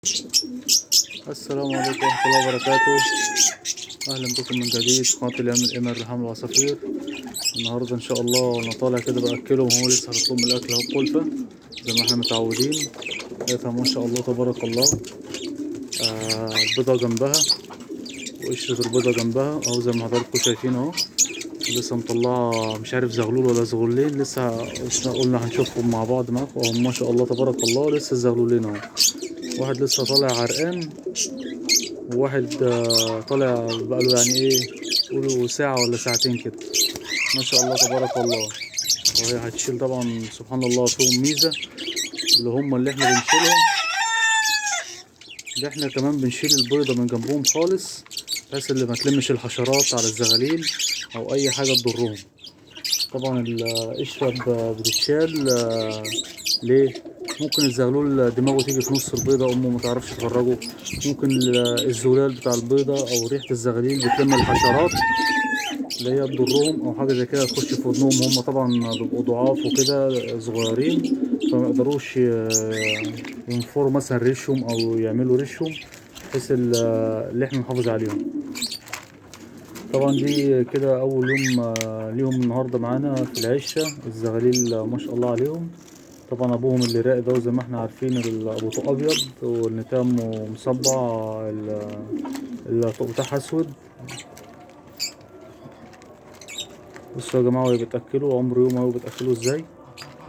السلام عليكم ورحمة الله وبركاته. أهلا بكم من جديد في قناة الإمام الريحان والعصافير. النهاردة إن شاء الله أنا طالع كده بأكلهم، هو لسه هطلب من الأكل أهو كلفة زي ما احنا متعودين. لقيتها ما شاء الله تبارك الله. البيضة جنبها وقشرة البيضة جنبها أهو زي ما حضراتكم شايفين أهو. لسه مطلعة مش عارف زغلول ولا زغلولين، لسه قلنا هنشوفهم مع بعض معاكم أهو. ما شاء الله تبارك الله لسه الزغلولين أهو. واحد لسه طالع عرقان، وواحد طالع بقاله يعني ايه، قولوا ساعة ولا ساعتين كده. ما شاء الله تبارك الله. وهي هتشيل طبعا سبحان الله فيهم ميزة، اللي احنا بنشيلهم، اللي احنا كمان بنشيل البيضة من جنبهم خالص، بحيث اللي ما تلمش الحشرات على الزغاليل او اي حاجة تضرهم. طبعا القشرة بتتشال ليه؟ ممكن الزغلول دماغه تيجي في نص البيضة، أمه متعرفش تخرجه. ممكن الزلال بتاع البيضة أو ريحة الزغاليل بتلم الحشرات اللي هي تضرهم أو حاجة زي كده تخش في ودنهم. هم طبعا بيبقوا ضعاف وكده صغيرين، فما يقدروش ينفروا مثلا ريشهم أو يعملوا ريشهم، بحيث اللي احنا نحافظ عليهم. طبعا دي كده أول يوم ليهم النهاردة معانا في العشة. الزغاليل ما شاء الله عليهم. طبعا ابوهم اللي راقي ده زي ما احنا عارفين الابوطو ابيض والنتام مصبع، الطوق بتاعها اسود. بصوا يا جماعه وهي بتاكله، عمر يوم اهو بتاكله ازاي.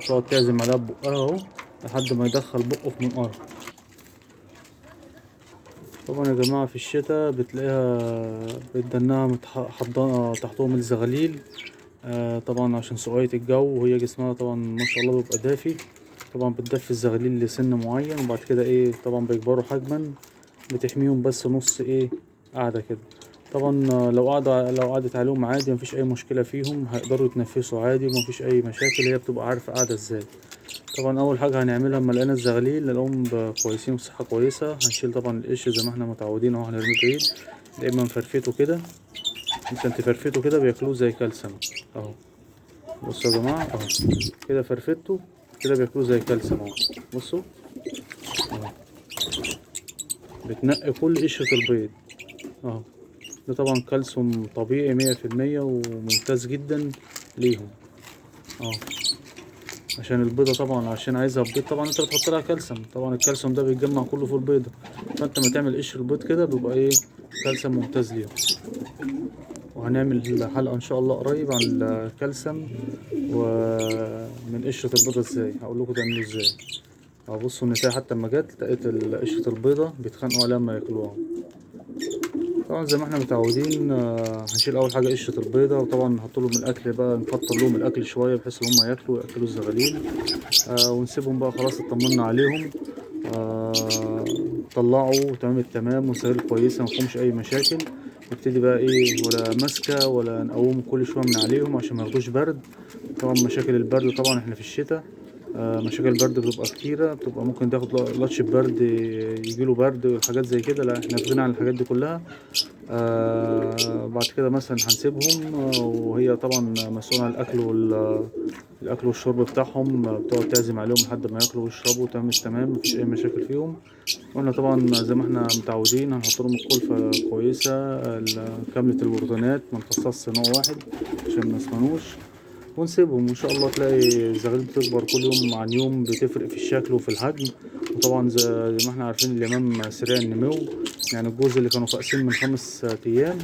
تقعد تعزم عليها ببقها اهو لحد ما يدخل بقه في منقار. طبعا يا جماعه في الشتاء بتلاقيها بتدنها حضانه تحتهم الزغاليل. طبعا عشان سقوية الجو، وهي جسمها طبعا ما شاء الله بيبقى دافي. طبعا بتدفي الزغاليل لسن معين، وبعد كده ايه طبعا بيكبروا حجما. بتحميهم بس نص ايه قاعدة كده. طبعا لو قعدت عليهم عادي مفيش اي مشكلة فيهم، هيقدروا يتنفسوا عادي ومفيش اي مشاكل. هي بتبقى عارفة قاعدة ازاي. طبعا اول حاجة هنعملها لما لقينا الزغاليل نلاقيهم كويسين وصحة كويسة، هنشيل طبعا القش زي ما احنا متعودين اهو، هنرميه بعيد. يا اما نفرفته كده، ممكن تفرفته كده بياكلوه زي كلسم اهو. بصوا يا جماعة اهو، كده فرفته كده بياكلوه زي كلسم اهو. بصوا اهو، بتنقي كل قشرة البيض اهو. ده طبعا كالسيوم طبيعي 100% وممتاز جدا ليهم اهو. عشان البيضة طبعا عشان عايزها بيض، طبعا انت بتحط لها كالسيوم، طبعا الكالسيوم ده بيتجمع كله في البيضة. فانت ما تعمل قشر البيض كده بيبقى ايه كالسيوم ممتاز ليهم. وهنعمل حلقة ان شاء الله قريب عن الكالسيوم ومن قشرة البيضة ازاي، هقول لكم تعملوا ازاي. بصوا النتاية حتى لما جت لقيت قشرة البيضة بيتخانقوا عليها لما ياكلوها. طبعا زي ما احنا متعودين هنشيل اول حاجة قشرة البيضة، وطبعا نحط لهم الاكل بقى، نكتر لهم الاكل شوية بحيث ان هم ياكلوا الزغاليل. ونسيبهم بقى خلاص اطمنا عليهم. طلعوا تمام التمام وسهل كويسة مفهومش اي مشاكل. نبتدي بقى ايه، ولا ماسكة ولا نقوم كل شوية من عليهم عشان ما ياخدوش برد. طبعا مشاكل البرد طبعا احنا في الشتاء، مشاكل البرد بتبقى كتيرة، بتبقى ممكن تاخد لطش برد يجيله برد والحاجات زي كده. لا احنا في غنى عن الحاجات دي كلها. بعد كده مثلا هنسيبهم وهي طبعا مسؤولة عن الأكل والشرب بتاعهم. بتقعد تعزم عليهم لحد ما ياكلوا ويشربوا تمام التمام مفيش أي مشاكل فيهم. واحنا طبعا زي ما احنا متعودين هنحط لهم الكلفة كويسة كاملة البروتينات، منخصصش نوع واحد عشان ما يسمنوش. ونسيبهم وان شاء الله تلاقي الزغاليل بتكبر كل يوم عن يوم، بتفرق في الشكل وفي الحجم. وطبعا زي ما احنا عارفين اليمام سريع النمو. يعني الجوز اللي كانوا فاقسين من 5 ايام،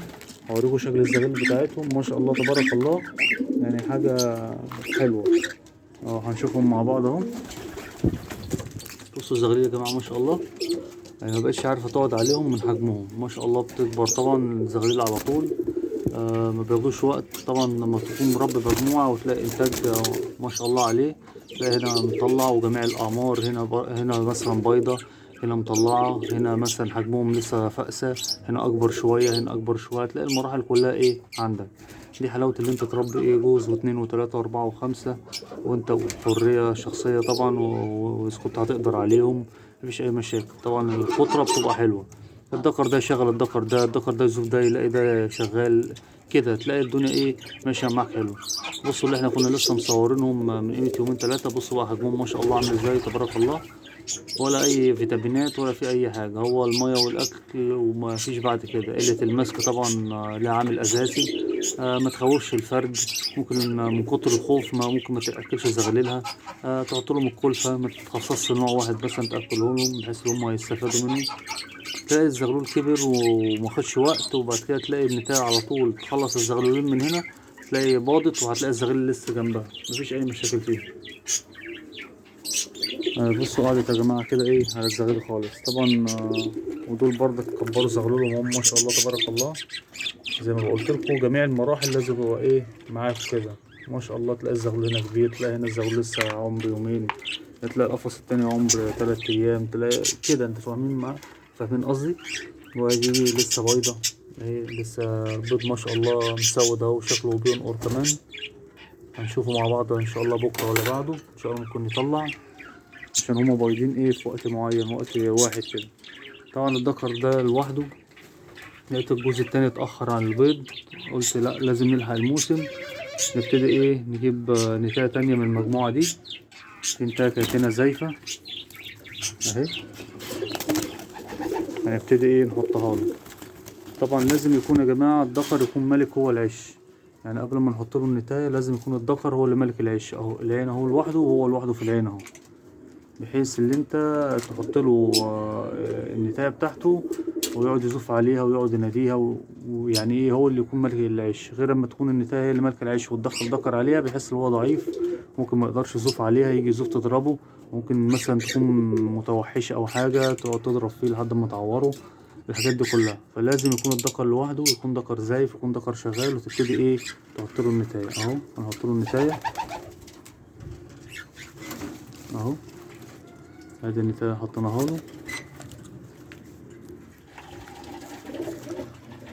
هوريكم شكل الزغاليل بتاعتهم ما شاء الله تبارك الله، يعني حاجة حلوة هنشوفهم مع بعض اهو. بصوا الزغاليل يا جماعة ما شاء الله، يعني مبقتش عارفة تقعد عليهم من حجمهم. ما شاء الله بتكبر طبعا الزغاليل على طول. ما بياخدوش وقت. طبعا لما تكون مربي مجموعة وتلاقي إنتاج ما شاء الله عليه، تلاقي هنا مطلع وجميع الأعمار، هنا مثلا بيضة، هنا مطلعة، هنا مثلا حجمهم لسه فأسة، هنا أكبر شوية، هنا أكبر شوية، تلاقي المراحل كلها إيه عندك. دي حلاوة اللي أنت تربي إيه جوز واتنين وتلاتة وأربعة وخمسة، وأنت حرية شخصية طبعا، وإذا كنت هتقدر عليهم مفيش أي مشاكل. طبعا الفطرة بتبقى حلوة، الدكر ده يشغل الدكر ده يشوف ده يلاقي ده شغال كده، تلاقي الدنيا ايه ماشيه معاك حلو. بصوا اللي احنا كنا لسه مصورينهم من قيمه يومين ثلاثه، بصوا بقى حجمهم ما شاء الله عامل ازاي تبارك الله. ولا اي فيتامينات ولا في اي حاجه، هو الميه والاكل وما فيش بعد كده. قله المسك طبعا لها عامل اساسي. ما تخوفش الفرد، ممكن من كتر الخوف ما ممكن ما تاكلش زغللها. تحط لهم الكلفه، ما تتخصصش نوع واحد بس انت تاكله لهم بحيث ان هم يستفادوا منه. تلاقي الزغلول كبر وما خدش وقت، وبعد كده تلاقي النتاية على طول تخلص الزغلولين من هنا تلاقي باضت، وهتلاقي الزغلول لسه جنبها مفيش اي مشاكل فيه. بصوا قعدت يا جماعة كده ايه على الزغاليل خالص طبعا. ودول برضك كبروا زغلولهم هم ما شاء الله تبارك الله. زي ما قلت لكم جميع المراحل لازم يبقى ايه معاكم كده ما شاء الله. تلاقي الزغلول هنا كبير، تلاقي هنا الزغلول لسه عمر يومين، تلاقي القفص التاني عمر 3 أيام، تلاقي كده. انت فاهمين فاهمين قصدي؟ وادي لسه بيضة اهي، لسه البيض ما شاء الله مسود اهو وشكله بينقر كمان. هنشوفه مع بعض ان شاء الله بكرة ولا بعده ان شاء الله ممكن يطلع، عشان هما بايضين ايه في وقت معين، وقت واحد كده. طبعا الدكر ده لوحده. لقيت الجوز التاني اتأخر عن البيض، قلت لا لازم نلحق الموسم. نبتدي ايه نجيب نتاية تانية من المجموعة دي. في نتاية كانت هنا زايفة اهي، هنبتدي ايه نحطها له. طبعا لازم يكون يا جماعة الدكر يكون ملك هو العش، يعني قبل ما نحط له النتاية لازم يكون الدكر هو اللي ملك العش اهو. العين اهو لوحده وهو لوحده في العين اهو، بحيث اللي انت تحط له النتاية بتاعته ويقعد يزوف عليها ويقعد يناديها ويعني ايه هو اللي يكون ملك العيش، غير اما تكون النتاية هي اللي ملك العيش وتدخل دكر عليها بحيث ان هو ضعيف ممكن ما يقدرش يزوف عليها، يجي يزوف تضربه. ممكن مثلا تكون متوحشة او حاجة تقعد تضرب فيه لحد ما تعوره، الحاجات دي كلها. فلازم يكون الدكر لوحده، يكون دكر زايف، يكون دكر شغال، وتبتدي ايه تحط له النتاية اهو. هنحط له النتاية اهو، ادي النتاية حطيناها له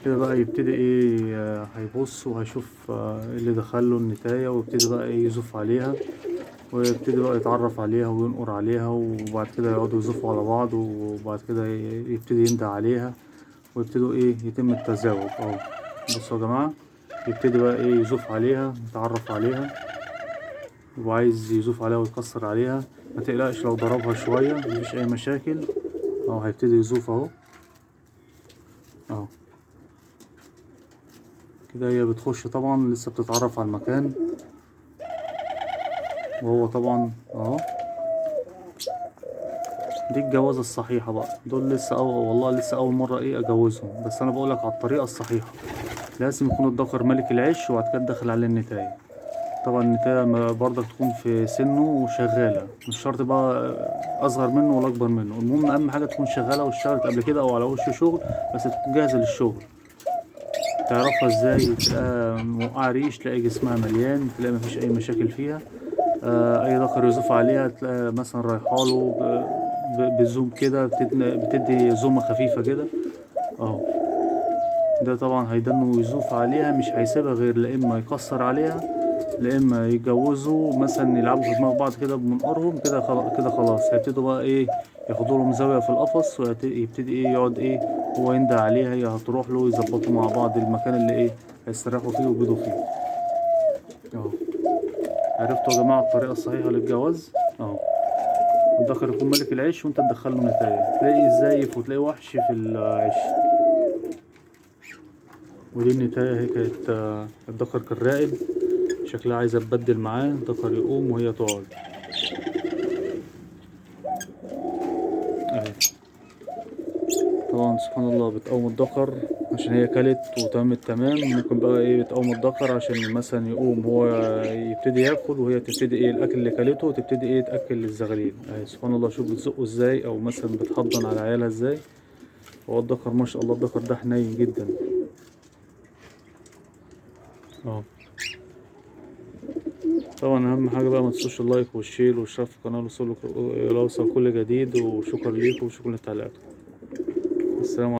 كده. بقى يبتدي ايه هيبص وهيشوف ايه اللي دخله النتاية، ويبتدي بقى ايه يزوف عليها، ويبتدي بقى يتعرف عليها وينقر عليها، وبعد كده يقعدوا يزوفوا على بعض، وبعد كده يبتدي يندى عليها، ويبتدوا ايه يتم التزاوج اهو. بصوا يا جماعة، يبتدي بقى ايه يزوف عليها يتعرف عليها، وعايز يزوف عليها ويكسر عليها. ما تقلقش لو ضربها شوية مفيش اي مشاكل اهو، هيبتدي يزوف اهو اهو كده. هي بتخش طبعا لسه بتتعرف على المكان، وهو طبعا اهو. دي الجوازة الصحيحة بقى، دول لسه والله لسه أول مرة ايه أجوزهم، بس أنا بقولك على الطريقة الصحيحة. لازم يكون الذكر ملك العش وبعد كده تدخل عليه النتاية. طبعا النتاية برضك تكون في سنه وشغالة، مش شرط بقى أصغر منه ولا أكبر منه، المهم أهم حاجة تكون شغالة واشتغلت قبل كده أو على وش شغل، بس تكون جاهزة للشغل. تعرفها ازاي؟ تلاقيها موقعة ريش، تلاقي جسمها مليان، تلاقي مفيش أي مشاكل فيها. اي ذكر يزوف عليها تلاقي مثلا رايحاله بزوم كده، بتدي زومة خفيفة كده اهو. ده طبعا هيدنه ويزوف عليها، مش هيسيبها غير لا اما يكسر عليها لا اما يتجوزوا مثلا يلعبوا في دماغ بعض كده بمنقرهم كده. كده خلاص هيبتدوا بقى ايه ياخدوا لهم زاوية في القفص، ويبتدي ايه يقعد ايه هو يندى عليها، هي هتروح له، يظبطوا مع بعض المكان اللي ايه هيستريحوا فيه ويبيضوا فيه اهو. عرفتوا يا جماعة الطريقة الصحيحة للجواز اهو. الذكر يكون ملك العيش وانت تدخله نتاية، تلاقي زايف وتلاقي وحش في العيش. ودي النتاية هي كانت الذكر كان راقد، شكلها عايزة تبدل معاه، الذكر يقوم وهي تقعد اهي. طبعا سبحان الله بتقوم الذكر عشان هي كلت وتمت تمام، ممكن بقى ايه بتقوم الذكر عشان مثلا يقوم هو يبتدي ياكل، وهي تبتدي ايه الاكل اللي كلته وتبتدي ايه تاكل الزغاليل اهي. سبحان الله شوف بتزقه ازاي، او مثلا بتحضن على عيالها ازاي. هو الذكر ما شاء الله الذكر ده حنين جدا اه. طبعا اهم حاجه بقى ما تنسوش اللايك والشير والاشتراك في القناه لوصل كل جديد، وشكرا ليكم وشكرا لتعليقاتكم. السلام عليكم.